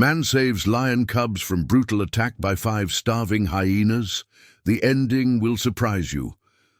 Man saves lion cubs from brutal attack by 5 starving hyenas. The ending will surprise you.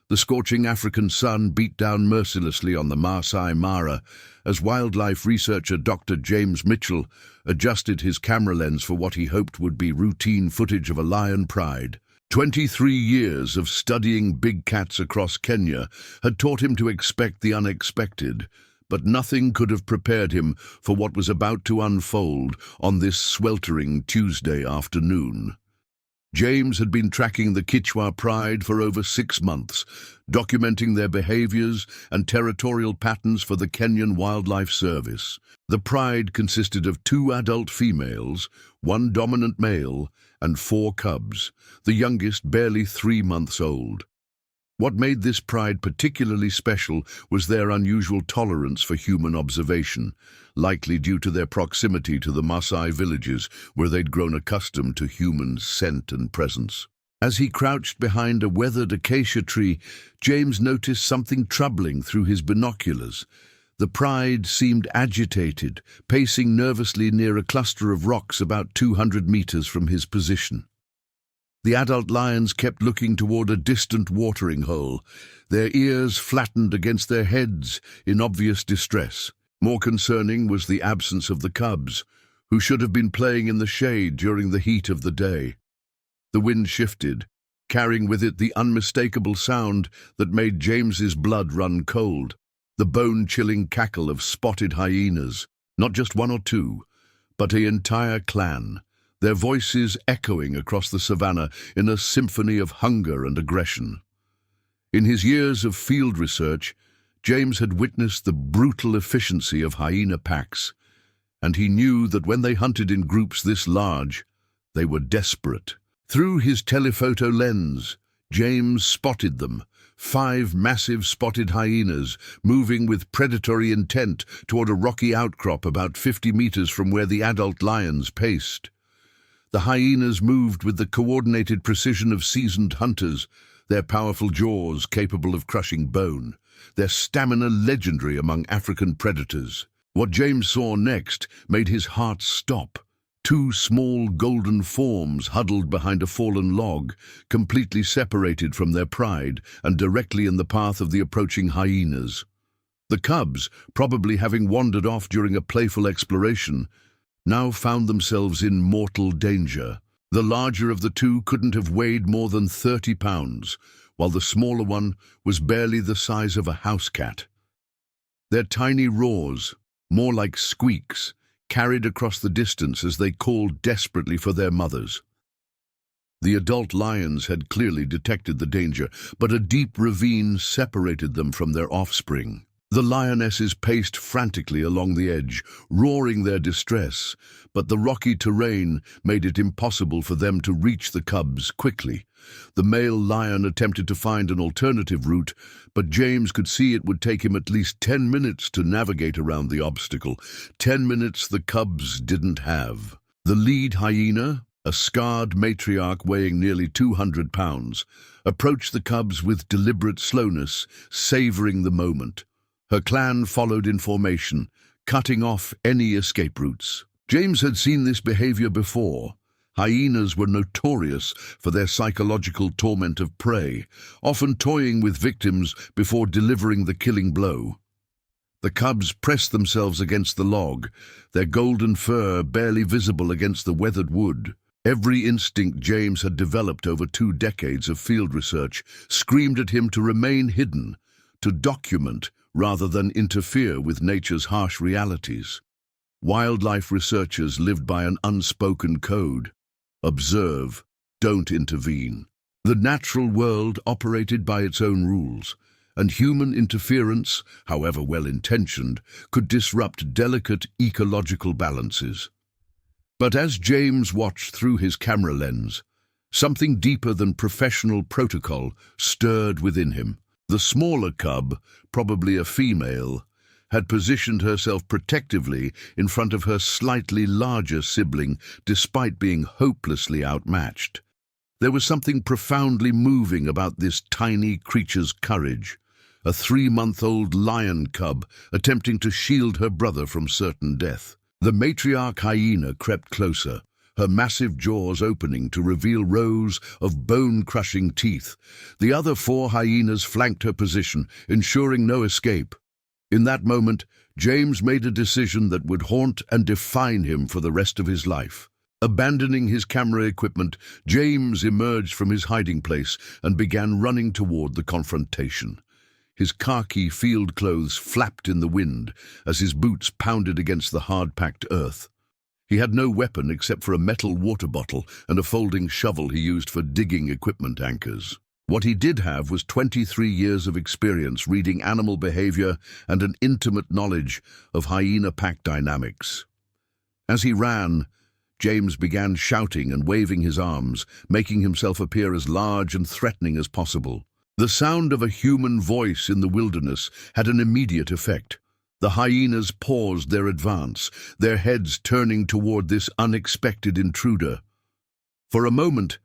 The scorching African sun beat down mercilessly on the Maasai Mara as wildlife researcher Dr. James Mitchell adjusted his camera lens for what he hoped would be routine footage of a lion pride. 23 years of studying big cats across Kenya had taught him to expect the unexpected, but nothing could have prepared him for what was about to unfold on this sweltering Tuesday afternoon. James had been tracking the Kichwa pride for over 6 months, documenting their behaviors and territorial patterns for the Kenyan Wildlife Service. The pride consisted of 2 adult females, 1 dominant male, and 4 cubs, the youngest barely 3 months old. What made this pride particularly special was their unusual tolerance for human observation, likely due to their proximity to the Maasai villages where they'd grown accustomed to human scent and presence. As he crouched behind a weathered acacia tree, James noticed something troubling through his binoculars. The pride seemed agitated, pacing nervously near a cluster of rocks about 200 meters from his position. The adult lions kept looking toward a distant watering hole, their ears flattened against their heads in obvious distress. More concerning was the absence of the cubs, who should have been playing in the shade during the heat of the day. The wind shifted, carrying with it the unmistakable sound that made James's blood run cold, the bone-chilling cackle of spotted hyenas, not just 1 or 2, but an entire clan, their voices echoing across the savannah in a symphony of hunger and aggression. In his years of field research, James had witnessed the brutal efficiency of hyena packs, and he knew that when they hunted in groups this large, they were desperate. Through his telephoto lens, James spotted them, 5 massive spotted hyenas moving with predatory intent toward a rocky outcrop about 50 meters from where the adult lions paced. The hyenas moved with the coordinated precision of seasoned hunters, their powerful jaws capable of crushing bone, their stamina legendary among African predators. What James saw next made his heart stop. 2 small golden forms huddled behind a fallen log, completely separated from their pride and directly in the path of the approaching hyenas. The cubs, probably having wandered off during a playful exploration, now found themselves in mortal danger. The larger of the 2 couldn't have weighed more than 30 pounds, while the smaller one was barely the size of a house cat. Their tiny roars, more like squeaks, carried across the distance as they called desperately for their mothers. The adult lions had clearly detected the danger, but a deep ravine separated them from their offspring. The lionesses paced frantically along the edge, roaring their distress, but the rocky terrain made it impossible for them to reach the cubs quickly. The male lion attempted to find an alternative route, but James could see it would take him at least 10 minutes to navigate around the obstacle, 10 minutes the cubs didn't have. The lead hyena, a scarred matriarch weighing nearly 200 pounds, approached the cubs with deliberate slowness, savoring the moment. Her clan followed in formation, cutting off any escape routes. James had seen this behavior before. Hyenas were notorious for their psychological torment of prey, often toying with victims before delivering the killing blow. The cubs pressed themselves against the log, their golden fur barely visible against the weathered wood. Every instinct James had developed over 2 decades of field research screamed at him to remain hidden, to document rather than interfere with nature's harsh realities. Wildlife researchers lived by an unspoken code: observe, don't intervene. The natural world operated by its own rules, and human interference, however well-intentioned, could disrupt delicate ecological balances. But as James watched through his camera lens, something deeper than professional protocol stirred within him. The smaller cub, probably a female, had positioned herself protectively in front of her slightly larger sibling despite being hopelessly outmatched. There was something profoundly moving about this tiny creature's courage, a 3-month-old lion cub attempting to shield her brother from certain death. The matriarch hyena crept closer, her massive jaws opening to reveal rows of bone-crushing teeth. The other 4 hyenas flanked her position, ensuring no escape. In that moment, James made a decision that would haunt and define him for the rest of his life. Abandoning his camera equipment, James emerged from his hiding place and began running toward the confrontation. His khaki field clothes flapped in the wind as his boots pounded against the hard-packed earth. He had no weapon except for a metal water bottle and a folding shovel he used for digging equipment anchors. What he did have was 23 years of experience reading animal behavior and an intimate knowledge of hyena pack dynamics. As he ran, James began shouting and waving his arms, making himself appear as large and threatening as possible. The sound of a human voice in the wilderness had an immediate effect. The hyenas paused their advance, their heads turning toward this unexpected intruder. For a moment,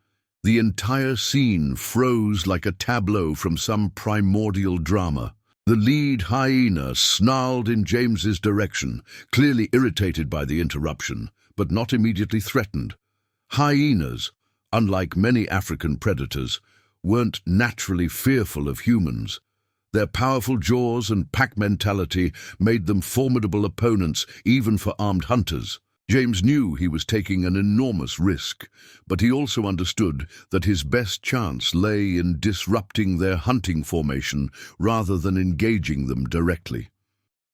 the entire scene froze like a tableau from some primordial drama. The lead hyena snarled in James's direction, clearly irritated by the interruption, but not immediately threatened. Hyenas, unlike many African predators, weren't naturally fearful of humans. Their powerful jaws and pack mentality made them formidable opponents even for armed hunters. James knew he was taking an enormous risk, but he also understood that his best chance lay in disrupting their hunting formation rather than engaging them directly.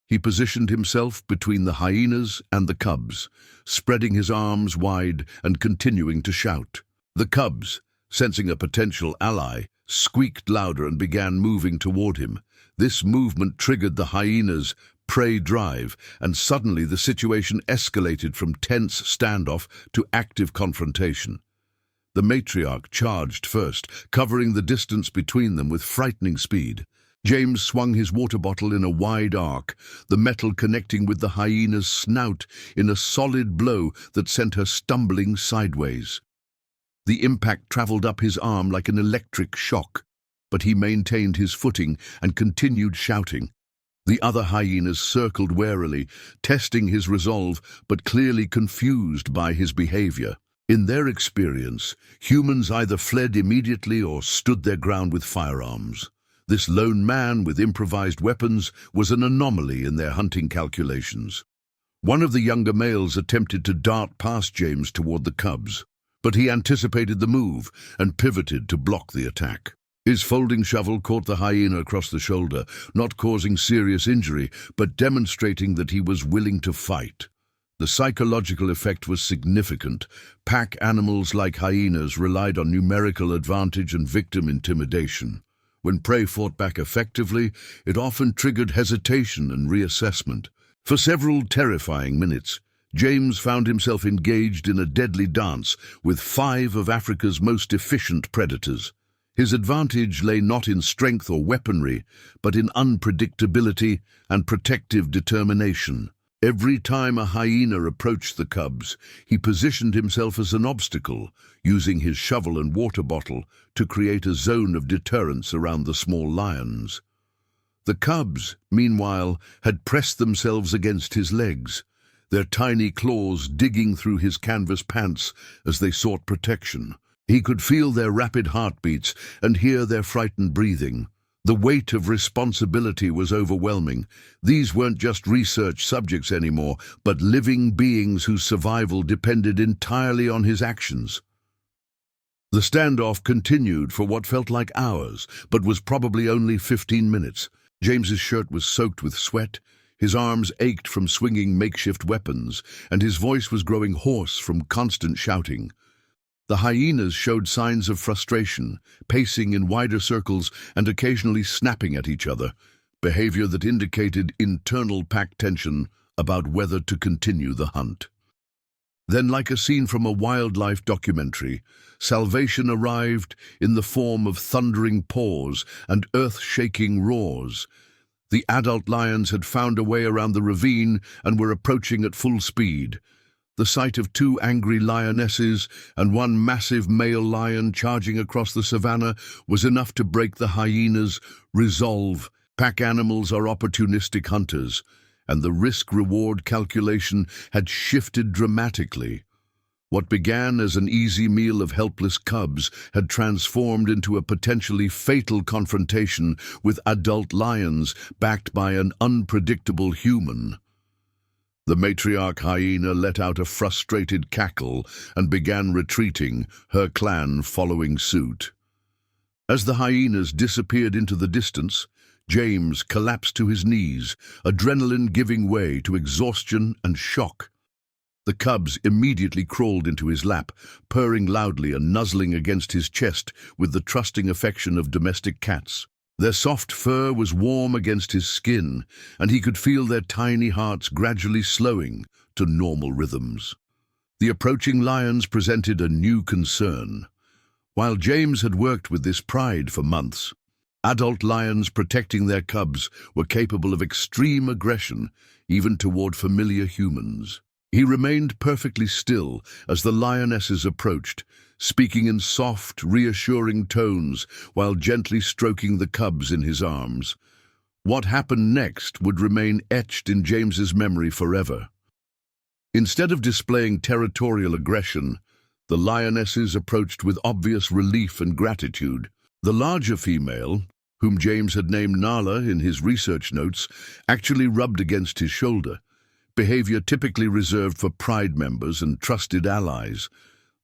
He positioned himself between the hyenas and the cubs, spreading his arms wide and continuing to shout. The cubs, sensing a potential ally, squeaked louder and began moving toward him. This movement triggered the hyenas' prey drive, and suddenly the situation escalated from tense standoff to active confrontation. The matriarch charged first, covering the distance between them with frightening speed. James swung his water bottle in a wide arc, the metal connecting with the hyena's snout in a solid blow that sent her stumbling sideways. The impact traveled up his arm like an electric shock, but he maintained his footing and continued shouting. The other hyenas circled warily, testing his resolve, but clearly confused by his behavior. In their experience, humans either fled immediately or stood their ground with firearms. This lone man with improvised weapons was an anomaly in their hunting calculations. One of the younger males attempted to dart past James toward the cubs, but he anticipated the move and pivoted to block the attack. His folding shovel caught the hyena across the shoulder, not causing serious injury, but demonstrating that he was willing to fight. The psychological effect was significant. Pack animals like hyenas relied on numerical advantage and victim intimidation. When prey fought back effectively, it often triggered hesitation and reassessment. For several terrifying minutes, James found himself engaged in a deadly dance with 5 of Africa's most efficient predators. His advantage lay not in strength or weaponry, but in unpredictability and protective determination. Every time a hyena approached the cubs, he positioned himself as an obstacle, using his shovel and water bottle to create a zone of deterrence around the small lions. The cubs, meanwhile, had pressed themselves against his legs, their tiny claws digging through his canvas pants as they sought protection. He could feel their rapid heartbeats and hear their frightened breathing. The weight of responsibility was overwhelming. These weren't just research subjects anymore, but living beings whose survival depended entirely on his actions. The standoff continued for what felt like hours, but was probably only 15 minutes. James's shirt was soaked with sweat, his arms ached from swinging makeshift weapons, and his voice was growing hoarse from constant shouting. The hyenas showed signs of frustration, pacing in wider circles and occasionally snapping at each other, behavior that indicated internal pack tension about whether to continue the hunt. Then, like a scene from a wildlife documentary, salvation arrived in the form of thundering paws and earth-shaking roars. The adult lions had found a way around the ravine and were approaching at full speed. The sight of 2 angry lionesses and 1 massive male lion charging across the savannah was enough to break the hyenas' resolve. Pack animals are opportunistic hunters, and the risk-reward calculation had shifted dramatically. What began as an easy meal of helpless cubs had transformed into a potentially fatal confrontation with adult lions backed by an unpredictable human. The matriarch hyena let out a frustrated cackle and began retreating, her clan following suit. As the hyenas disappeared into the distance, James collapsed to his knees, adrenaline giving way to exhaustion and shock. The cubs immediately crawled into his lap, purring loudly and nuzzling against his chest with the trusting affection of domestic cats. Their soft fur was warm against his skin, and he could feel their tiny hearts gradually slowing to normal rhythms. The approaching lions presented a new concern. While James had worked with this pride for months, adult lions protecting their cubs were capable of extreme aggression, even toward familiar humans. He remained perfectly still as the lionesses approached, speaking in soft, reassuring tones while gently stroking the cubs in his arms. What happened next would remain etched in James's memory forever. Instead of displaying territorial aggression, the lionesses approached with obvious relief and gratitude. The larger female, whom James had named Nala in his research notes, actually rubbed against his shoulder, behavior typically reserved for pride members and trusted allies.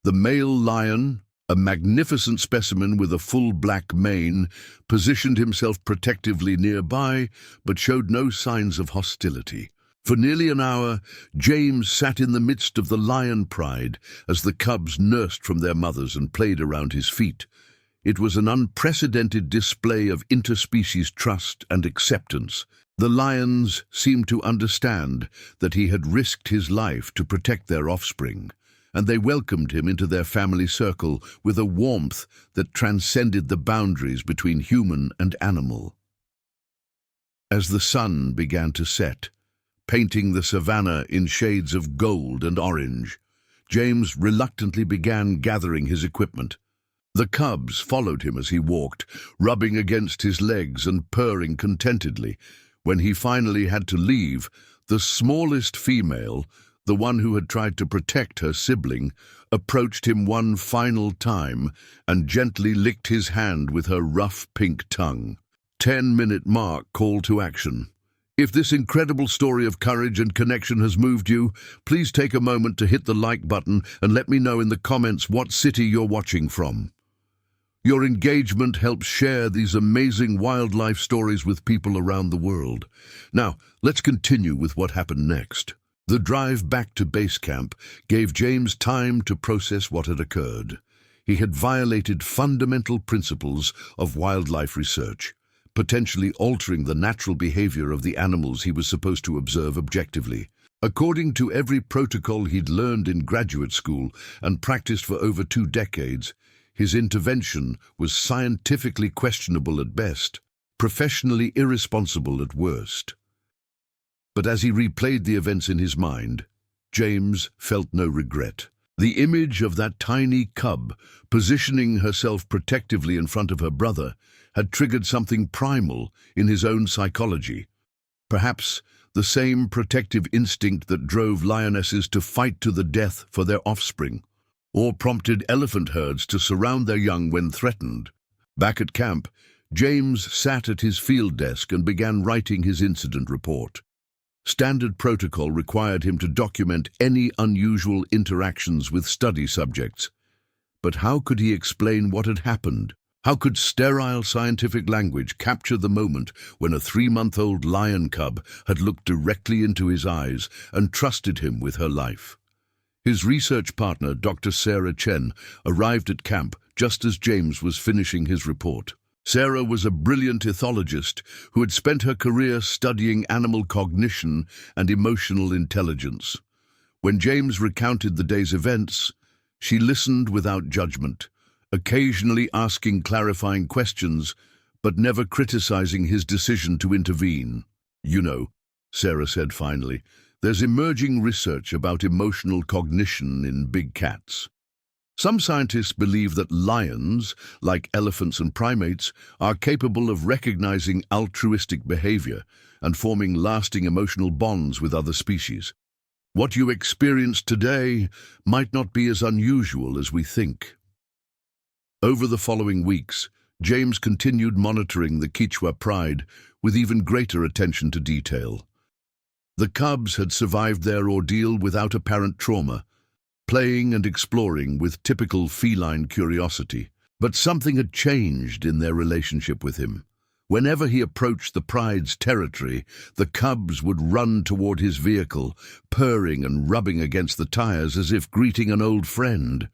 The male lion, a magnificent specimen with a full black mane, positioned himself protectively nearby, but showed no signs of hostility. For nearly an hour, James sat in the midst of the lion pride as the cubs nursed from their mothers and played around his feet. It was an unprecedented display of interspecies trust and acceptance. The lions seemed to understand that he had risked his life to protect their offspring, and they welcomed him into their family circle with a warmth that transcended the boundaries between human and animal. As the sun began to set, painting the savannah in shades of gold and orange, James reluctantly began gathering his equipment. The cubs followed him as he walked, rubbing against his legs and purring contentedly. When he finally had to leave, the smallest female, the one who had tried to protect her sibling, approached him one final time and gently licked his hand with her rough pink tongue. 10-minute mark call to action. If this incredible story of courage and connection has moved you, please take a moment to hit the like button and let me know in the comments what city you're watching from. Your engagement helps share these amazing wildlife stories with people around the world. Now, let's continue with what happened next. The drive back to base camp gave James time to process what had occurred. He had violated fundamental principles of wildlife research, potentially altering the natural behavior of the animals he was supposed to observe objectively. According to every protocol he'd learned in graduate school and practiced for over 2 decades, his intervention was scientifically questionable at best, professionally irresponsible at worst. But as he replayed the events in his mind, James felt no regret. The image of that tiny cub positioning herself protectively in front of her brother had triggered something primal in his own psychology. Perhaps the same protective instinct that drove lionesses to fight to the death for their offspring, or prompted elephant herds to surround their young when threatened. Back at camp, James sat at his field desk and began writing his incident report. Standard protocol required him to document any unusual interactions with study subjects. But how could he explain what had happened? How could sterile scientific language capture the moment when a 3-month-old lion cub had looked directly into his eyes and trusted him with her life? His research partner, Dr. Sarah Chen, arrived at camp just as James was finishing his report. Sarah was a brilliant ethologist who had spent her career studying animal cognition and emotional intelligence. When James recounted the day's events, she listened without judgment, occasionally asking clarifying questions, but never criticizing his decision to intervene. "You know," Sarah said finally, "there's emerging research about emotional cognition in big cats. Some scientists believe that lions, like elephants and primates, are capable of recognizing altruistic behavior and forming lasting emotional bonds with other species. What you experience today might not be as unusual as we think. Over the following weeks, James continued monitoring the Quechua pride with even greater attention to detail. The cubs had survived their ordeal without apparent trauma, playing and exploring with typical feline curiosity. But something had changed in their relationship with him. Whenever he approached the pride's territory, the cubs would run toward his vehicle, purring and rubbing against the tires as if greeting an old friend.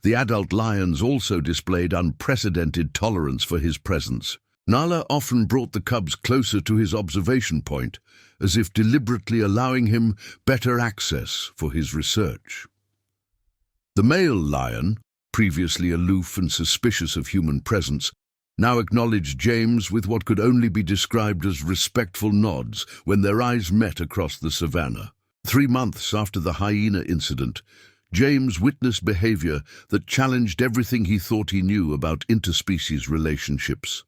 The adult lions also displayed unprecedented tolerance for his presence. Nala often brought the cubs closer to his observation point, as if deliberately allowing him better access for his research. The male lion, previously aloof and suspicious of human presence, now acknowledged James with what could only be described as respectful nods when their eyes met across the savannah. 3 months after the hyena incident, James witnessed behavior that challenged everything he thought he knew about interspecies relationships.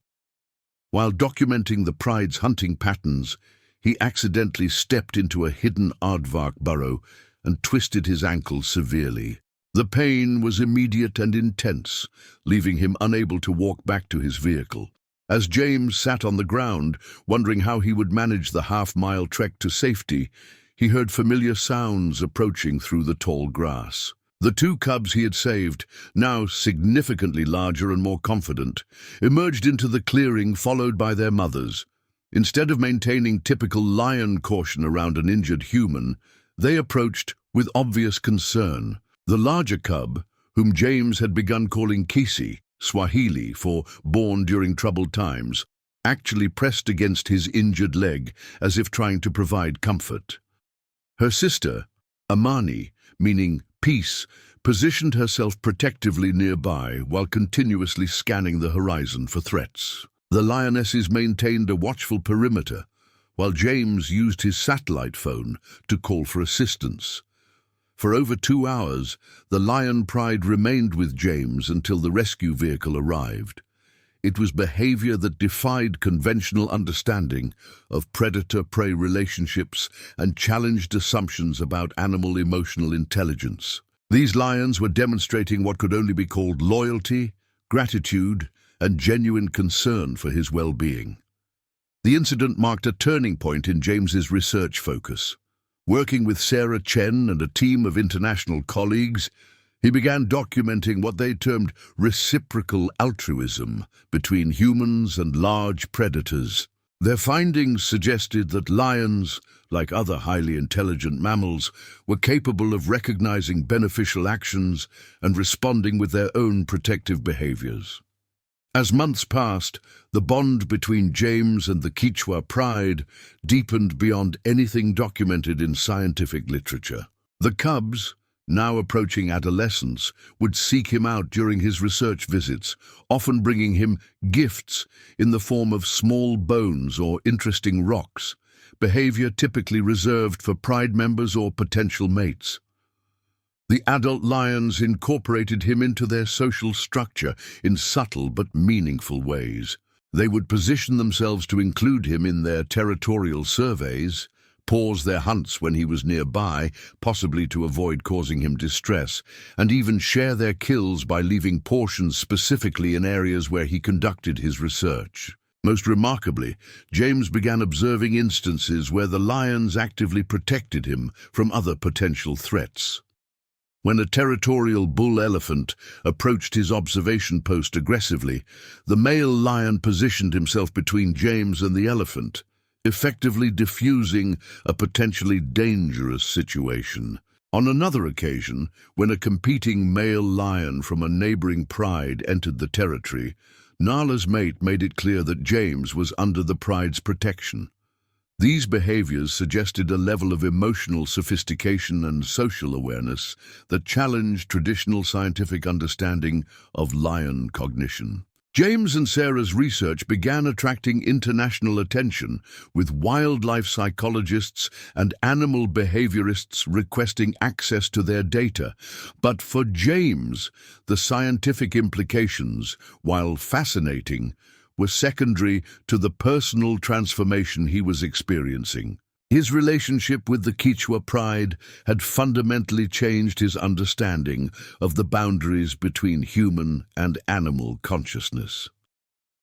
While documenting the pride's hunting patterns, he accidentally stepped into a hidden aardvark burrow and twisted his ankle severely. The pain was immediate and intense, leaving him unable to walk back to his vehicle. As James sat on the ground, wondering how he would manage the half-mile trek to safety, he heard familiar sounds approaching through the tall grass. The 2 cubs he had saved, now significantly larger and more confident, emerged into the clearing followed by their mothers. Instead of maintaining typical lion caution around an injured human, they approached with obvious concern. The larger cub, whom James had begun calling Kisi, Swahili for born during troubled times, actually pressed against his injured leg as if trying to provide comfort. Her sister, Amani, meaning peace, positioned herself protectively nearby while continuously scanning the horizon for threats. The lionesses maintained a watchful perimeter, while James used his satellite phone to call for assistance. For over 2 hours, the lion pride remained with James until the rescue vehicle arrived. It was behavior that defied conventional understanding of predator-prey relationships and challenged assumptions about animal emotional intelligence. These lions were demonstrating what could only be called loyalty, gratitude, and genuine concern for his well-being. The incident marked a turning point in James's research focus. Working with Sarah Chen and a team of international colleagues, he began documenting what they termed reciprocal altruism between humans and large predators. Their findings suggested that lions, like other highly intelligent mammals, were capable of recognizing beneficial actions and responding with their own protective behaviors. As months passed, the bond between James and the Quechua pride deepened beyond anything documented in scientific literature. The cubs, now approaching adolescence, would seek him out during his research visits, often bringing him gifts in the form of small bones or interesting rocks, behavior typically reserved for pride members or potential mates. The adult lions incorporated him into their social structure in subtle but meaningful ways. They would position themselves to include him in their territorial surveys, pause their hunts when he was nearby, possibly to avoid causing him distress, and even share their kills by leaving portions specifically in areas where he conducted his research. Most remarkably, James began observing instances where the lions actively protected him from other potential threats. When a territorial bull elephant approached his observation post aggressively, the male lion positioned himself between James and the elephant, effectively diffusing a potentially dangerous situation. On another occasion, when a competing male lion from a neighboring pride entered the territory, Nala's mate made it clear that James was under the pride's protection. These behaviors suggested a level of emotional sophistication and social awareness that challenged traditional scientific understanding of lion cognition. James and Sarah's research began attracting international attention, with wildlife psychologists and animal behaviorists requesting access to their data. But for James, the scientific implications, while fascinating, were secondary to the personal transformation he was experiencing. His relationship with the Quechua pride had fundamentally changed his understanding of the boundaries between human and animal consciousness.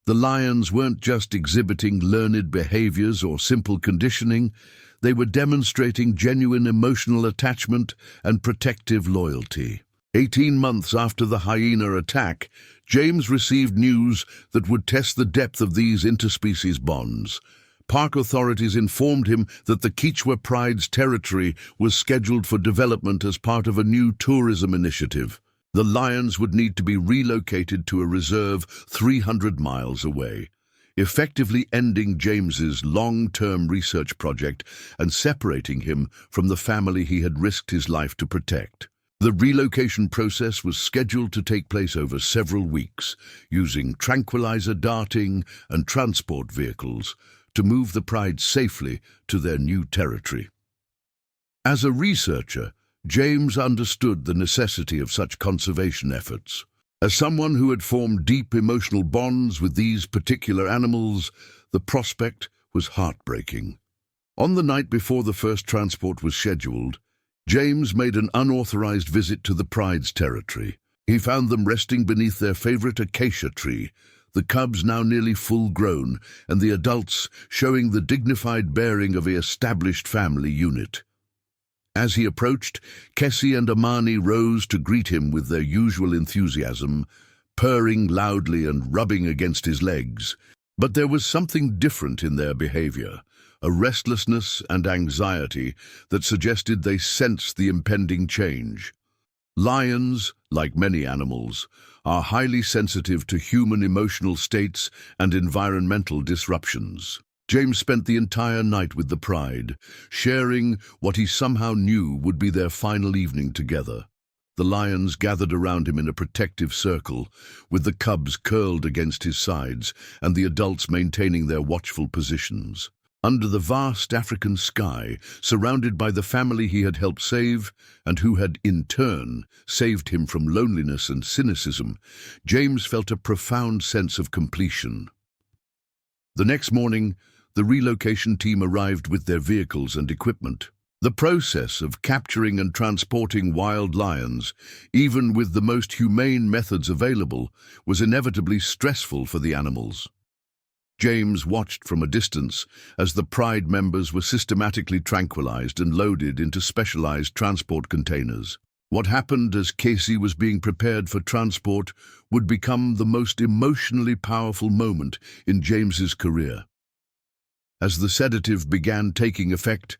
The lions weren't just exhibiting learned behaviors or simple conditioning, they were demonstrating genuine emotional attachment and protective loyalty. 18 months after the hyena attack, James received news that would test the depth of these interspecies bonds. Park authorities informed him that the Quechua pride's territory was scheduled for development as part of a new tourism initiative. The lions would need to be relocated to a reserve 300 miles away, effectively ending James's long-term research project and separating him from the family he had risked his life to protect. The relocation process was scheduled to take place over several weeks, using tranquilizer darting and transport vehicles to move the pride safely to their new territory. As a researcher, James understood the necessity of such conservation efforts. As someone who had formed deep emotional bonds with these particular animals, the prospect was heartbreaking. On the night before the first transport was scheduled, James made an unauthorized visit to the pride's territory. He found them resting beneath their favorite acacia tree, the cubs now nearly full-grown, and the adults showing the dignified bearing of an established family unit. As he approached, Kessie and Amani rose to greet him with their usual enthusiasm, purring loudly and rubbing against his legs. But there was something different in their behavior, a restlessness and anxiety that suggested they sensed the impending change. Lions, like many animals, are highly sensitive to human emotional states and environmental disruptions. James spent the entire night with the pride, sharing what he somehow knew would be their final evening together. The lions gathered around him in a protective circle, with the cubs curled against his sides and the adults maintaining their watchful positions. Under the vast African sky, surrounded by the family he had helped save, and who had, in turn, saved him from loneliness and cynicism, James felt a profound sense of completion. The next morning, the relocation team arrived with their vehicles and equipment. The process of capturing and transporting wild lions, even with the most humane methods available, was inevitably stressful for the animals. James watched from a distance as the pride members were systematically tranquilized and loaded into specialized transport containers. What happened as Kessie was being prepared for transport would become the most emotionally powerful moment in James's career. As the sedative began taking effect,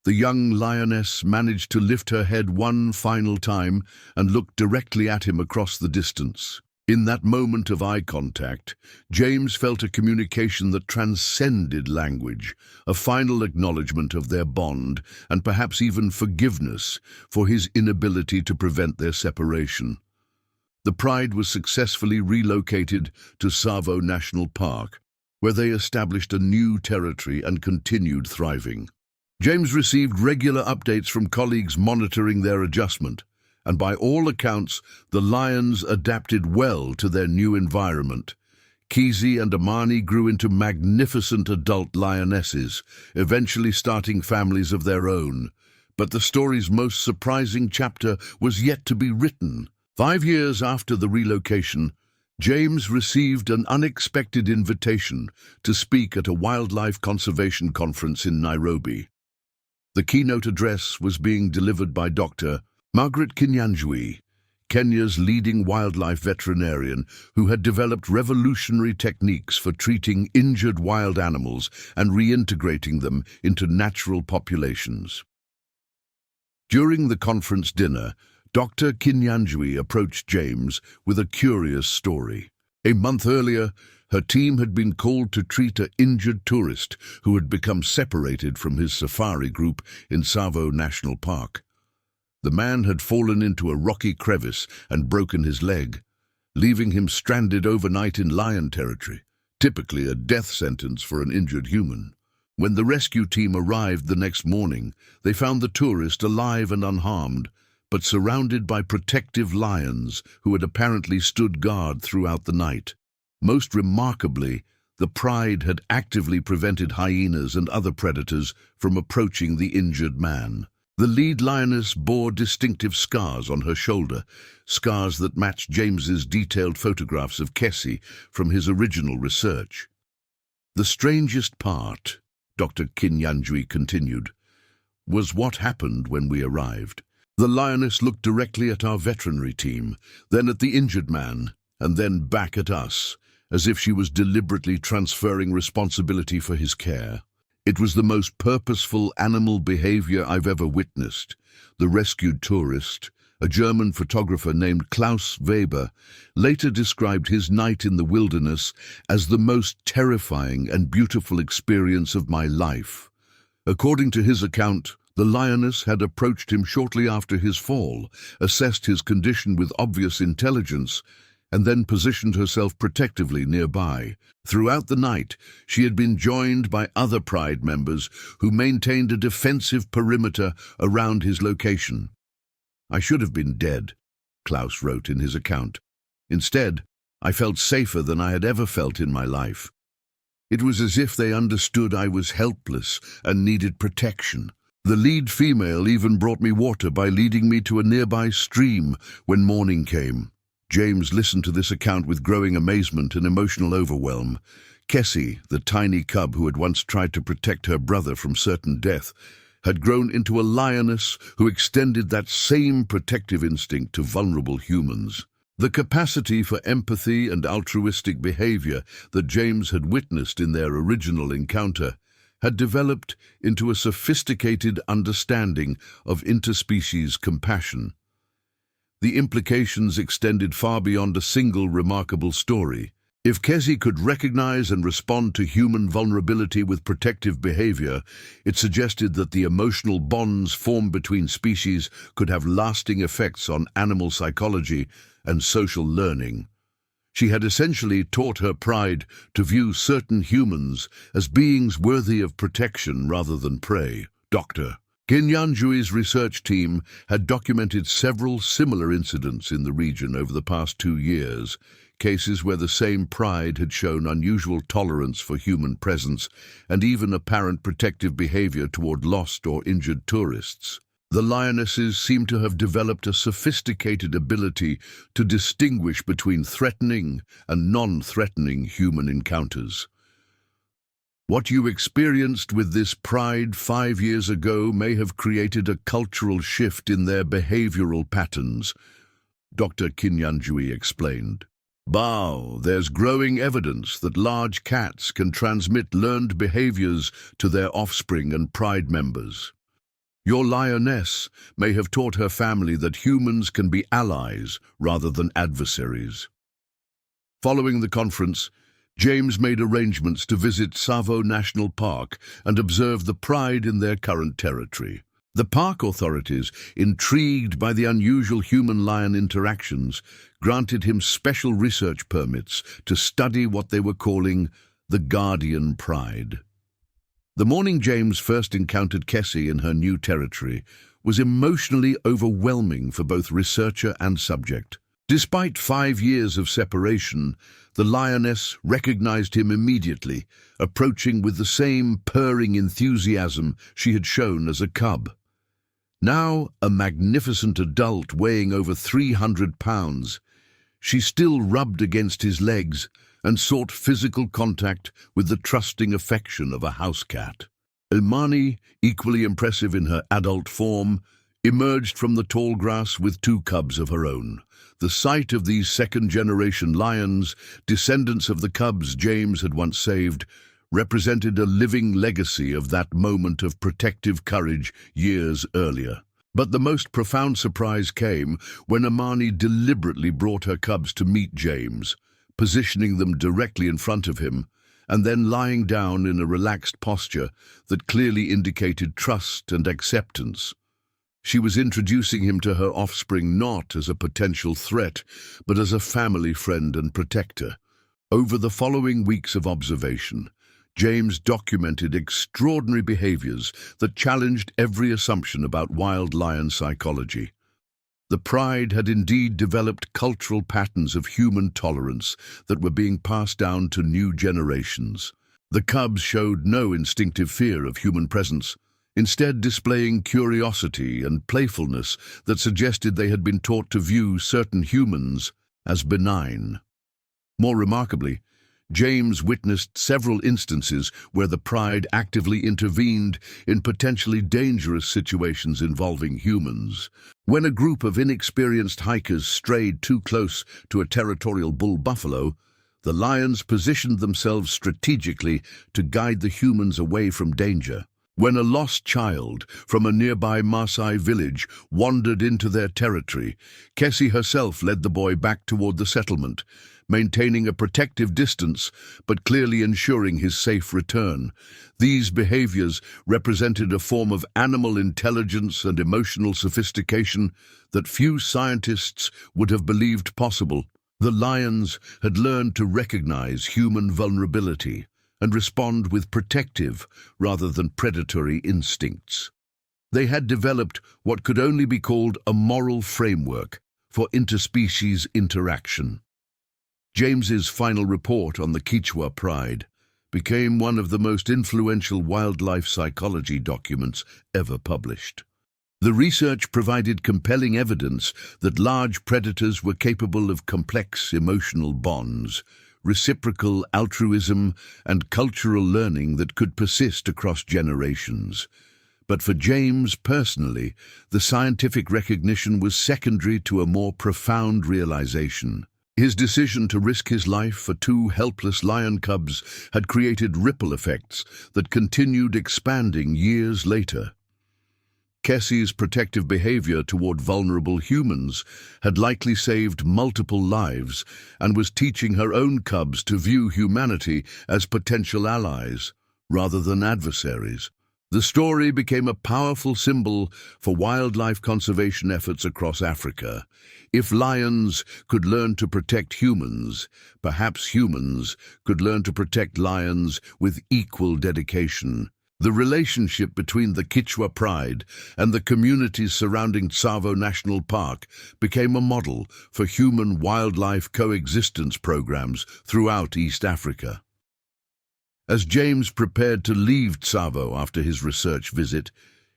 the young lioness managed to lift her head one final time and look directly at him across the distance. In that moment of eye contact, James felt a communication that transcended language, a final acknowledgement of their bond and perhaps even forgiveness for his inability to prevent their separation. The pride was successfully relocated to Tsavo National Park, where they established a new territory and continued thriving. James received regular updates from colleagues monitoring their adjustment, and by all accounts, the lions adapted well to their new environment. Kessie and Amani grew into magnificent adult lionesses, eventually starting families of their own. But the story's most surprising chapter was yet to be written. 5 years after the relocation, James received an unexpected invitation to speak at a wildlife conservation conference in Nairobi. The keynote address was being delivered by Dr. Margaret Kinyanjui, Kenya's leading wildlife veterinarian who had developed revolutionary techniques for treating injured wild animals and reintegrating them into natural populations. During the conference dinner, Dr. Kinyanjui approached James with a curious story. A month earlier, her team had been called to treat an injured tourist who had become separated from his safari group in Tsavo National Park. The man had fallen into a rocky crevice and broken his leg. leaving him stranded overnight in lion territory, typically a death sentence for an injured human. When the rescue team arrived the next morning, they found the tourist alive and unharmed, but surrounded by protective lions who had apparently stood guard throughout the night. Most remarkably, the Pride had actively prevented hyenas and other predators from approaching the injured man. The lead lioness bore distinctive scars on her shoulder, scars that matched James's detailed photographs of Kessie from his original research. The strangest part, Dr. Kinyanjui continued, was what happened when we arrived. The lioness looked directly at our veterinary team, then at the injured man, and then back at us, as if she was deliberately transferring responsibility for his care. It was the most purposeful animal behavior I've ever witnessed. The rescued tourist, a German photographer named Klaus Weber, later described his night in the wilderness as the most terrifying and beautiful experience of my life. According to his account, the lioness had approached him shortly after his fall, assessed his condition with obvious intelligence, and then positioned herself protectively nearby. Throughout the night, she had been joined by other Pride members who maintained a defensive perimeter around his location. "I should have been dead," Klaus wrote in his account. "Instead, I felt safer than I had ever felt in my life. It was as if they understood I was helpless and needed protection. The lead female even brought me water by leading me to a nearby stream when morning came." James listened to this account with growing amazement and emotional overwhelm. Kessie, the tiny cub who had once tried to protect her brother from certain death, had grown into a lioness who extended that same protective instinct to vulnerable humans. The capacity for empathy and altruistic behavior that James had witnessed in their original encounter had developed into a sophisticated understanding of interspecies compassion. The implications extended far beyond a single remarkable story. If Kessie could recognize and respond to human vulnerability with protective behavior, it suggested that the emotional bonds formed between species could have lasting effects on animal psychology and social learning. She had essentially taught her pride to view certain humans as beings worthy of protection rather than prey. Dr. Kinyanjui's research team had documented several similar incidents in the region over the past 2 years, cases where the same Pride had shown unusual tolerance for human presence and even apparent protective behavior toward lost or injured tourists. The lionesses seemed to have developed a sophisticated ability to distinguish between threatening and non-threatening human encounters. What you experienced with this Pride 5 years ago may have created a cultural shift in their behavioral patterns, Dr. Kinyanjui explained. There's growing evidence that large cats can transmit learned behaviors to their offspring and Pride members. Your lioness may have taught her family that humans can be allies rather than adversaries. Following the conference, James made arrangements to visit Tsavo National Park and observe the Pride in their current territory. The park authorities, intrigued by the unusual human-lion interactions, granted him special research permits to study what they were calling the Guardian Pride. The morning James first encountered Kessie in her new territory was emotionally overwhelming for both researcher and subject. Despite 5 years of separation, the lioness recognized him immediately, approaching with the same purring enthusiasm she had shown as a cub. Now a magnificent adult weighing over 300 pounds, she still rubbed against his legs and sought physical contact with the trusting affection of a house cat. Ilmani, equally impressive in her adult form, emerged from the tall grass with 2 cubs of her own. The sight of these second-generation lions, descendants of the cubs James had once saved, represented a living legacy of that moment of protective courage years earlier. But the most profound surprise came when Imani deliberately brought her cubs to meet James, positioning them directly in front of him, and then lying down in a relaxed posture that clearly indicated trust and acceptance. She was introducing him to her offspring not as a potential threat, but as a family friend and protector. Over the following weeks of observation, James documented extraordinary behaviors that challenged every assumption about wild lion psychology. The pride had indeed developed cultural patterns of human tolerance that were being passed down to new generations. The cubs showed no instinctive fear of human presence, instead displaying curiosity and playfulness that suggested they had been taught to view certain humans as benign. More remarkably, James witnessed several instances where the pride actively intervened in potentially dangerous situations involving humans. When a group of inexperienced hikers strayed too close to a territorial bull buffalo, the lions positioned themselves strategically to guide the humans away from danger. When a lost child from a nearby Maasai village wandered into their territory, Kessie herself led the boy back toward the settlement, maintaining a protective distance but clearly ensuring his safe return. These behaviors represented a form of animal intelligence and emotional sophistication that few scientists would have believed possible. The lions had learned to recognize human vulnerability and respond with protective rather than predatory instincts. They had developed what could only be called a moral framework for interspecies interaction. James's final report on the Quechua pride became one of the most influential wildlife psychology documents ever published. The research provided compelling evidence that large predators were capable of complex emotional bonds, reciprocal altruism, and cultural learning that could persist across generations. But for James personally, the scientific recognition was secondary to a more profound realization. His decision to risk his life for two helpless lion cubs had created ripple effects that continued expanding years later. Kessie's protective behavior toward vulnerable humans had likely saved multiple lives and was teaching her own cubs to view humanity as potential allies rather than adversaries. The story became a powerful symbol for wildlife conservation efforts across Africa. If lions could learn to protect humans, perhaps humans could learn to protect lions with equal dedication. The relationship between the Quechua pride and the communities surrounding Tsavo National Park became a model for human-wildlife coexistence programs throughout East Africa. As James prepared to leave Tsavo after his research visit,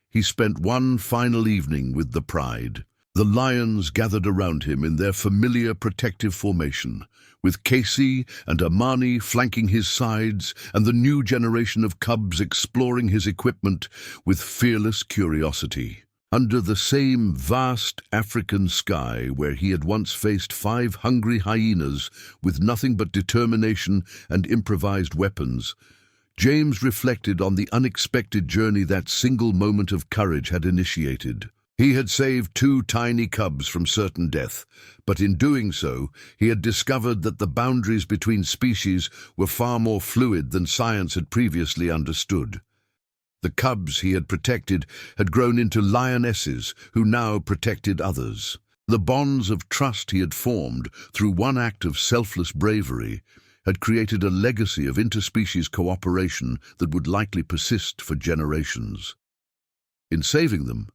he spent one final evening with the pride. The lions gathered around him in their familiar protective formation, with Kessie and Amani flanking his sides and the new generation of cubs exploring his equipment with fearless curiosity. Under the same vast African sky where he had once faced 5 hungry hyenas with nothing but determination and improvised weapons, James reflected on the unexpected journey that single moment of courage had initiated. He had saved 2 tiny cubs from certain death, but in doing so, he had discovered that the boundaries between species were far more fluid than science had previously understood. The cubs he had protected had grown into lionesses who now protected others. The bonds of trust he had formed through one act of selfless bravery had created a legacy of interspecies cooperation that would likely persist for generations. In saving them,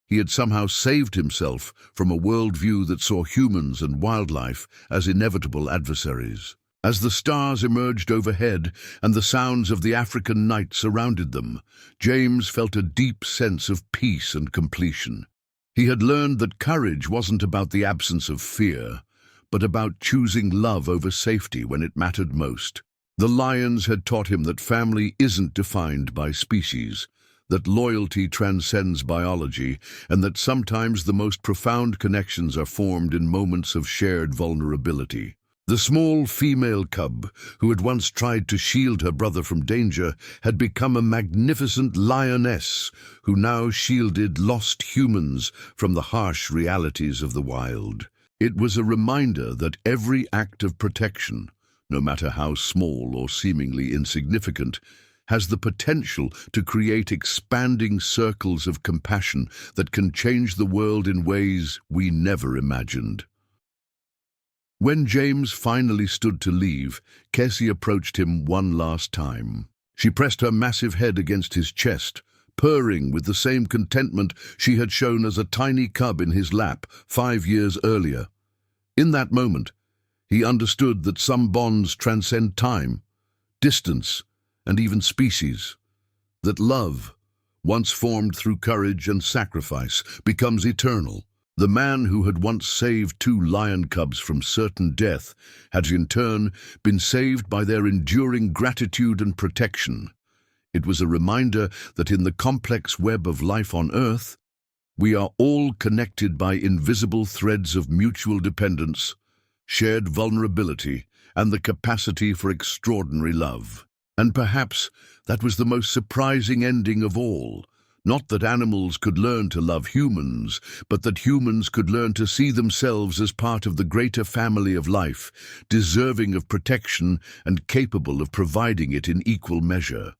he had somehow saved himself from a worldview that saw humans and wildlife as inevitable adversaries. As the stars emerged overhead and the sounds of the African night surrounded them, James felt a deep sense of peace and completion. He had learned that courage wasn't about the absence of fear, but about choosing love over safety when it mattered most. The lions had taught him that family isn't defined by species, that loyalty transcends biology, and that sometimes the most profound connections are formed in moments of shared vulnerability. The small female cub, who had once tried to shield her brother from danger, had become a magnificent lioness who now shielded lost humans from the harsh realities of the wild. It was a reminder that every act of protection, no matter how small or seemingly insignificant, has the potential to create expanding circles of compassion that can change the world in ways we never imagined. When James finally stood to leave, Cassie approached him one last time. She pressed her massive head against his chest, purring with the same contentment she had shown as a tiny cub in his lap 5 years earlier. In that moment, he understood that some bonds transcend time, distance, and even species. That love, once formed through courage and sacrifice, becomes eternal. The man who had once saved 2 lion cubs from certain death had in turn been saved by their enduring gratitude and protection. It was a reminder that in the complex web of life on Earth, we are all connected by invisible threads of mutual dependence, shared vulnerability, and the capacity for extraordinary love. And perhaps that was the most surprising ending of all. Not that animals could learn to love humans, but that humans could learn to see themselves as part of the greater family of life, deserving of protection and capable of providing it in equal measure.